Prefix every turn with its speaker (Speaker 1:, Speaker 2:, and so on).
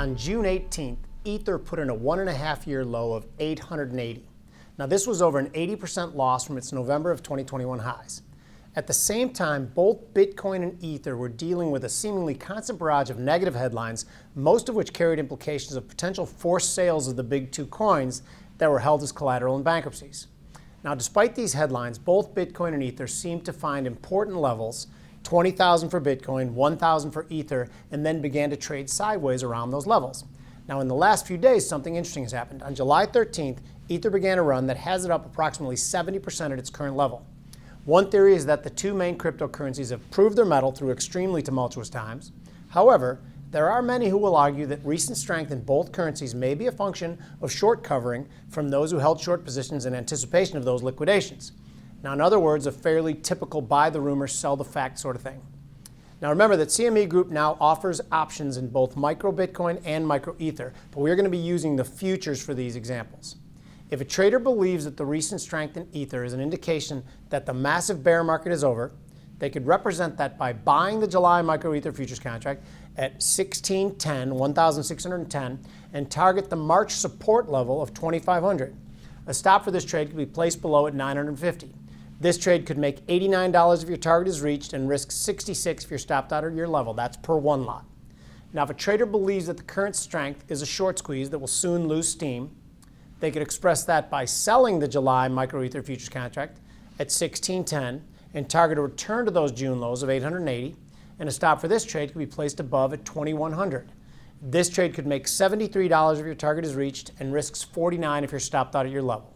Speaker 1: On June 18th, Ether put in a 1.5-year low of 880. Now this was over an 80% loss from its November of 2021 highs. At the same time, both Bitcoin and Ether were dealing with a seemingly constant barrage of negative headlines, most of which carried implications of potential forced sales of the big two coins that were held as collateral in bankruptcies. Now, despite these headlines, both Bitcoin and Ether seemed to find important levels, 20,000 for Bitcoin, 1,000 for Ether, and then began to trade sideways around those levels. Now, in the last few days, something interesting has happened. On July 13th, Ether began a run that has it up approximately 70% at its current level. One theory is that the two main cryptocurrencies have proved their mettle through extremely tumultuous times. However, there are many who will argue that recent strength in both currencies may be a function of short covering from those who held short positions in anticipation of those liquidations. Now, in other words, a fairly typical buy the rumor, sell the fact sort of thing. Now, remember that CME Group now offers options in both micro Bitcoin and micro Ether, but we're going to be using the futures for these examples. If a trader believes that the recent strength in Ether is an indication that the massive bear market is over, they could represent that by buying the July micro Ether futures contract at 1,610, and target the March support level of 2,500. A stop for this trade could be placed below at 950. This trade could make $89 if your target is reached and risk $66 if you're stopped out at your level. That's per one lot. Now, if a trader believes that the current strength is a short squeeze that will soon lose steam, they could express that by selling the July micro Ether futures contract at 1,610 and target a return to those June lows of 880, and a stop for this trade could be placed above at 2,100. This trade could make $73 if your target is reached and risks $49 if you're stopped out at your level.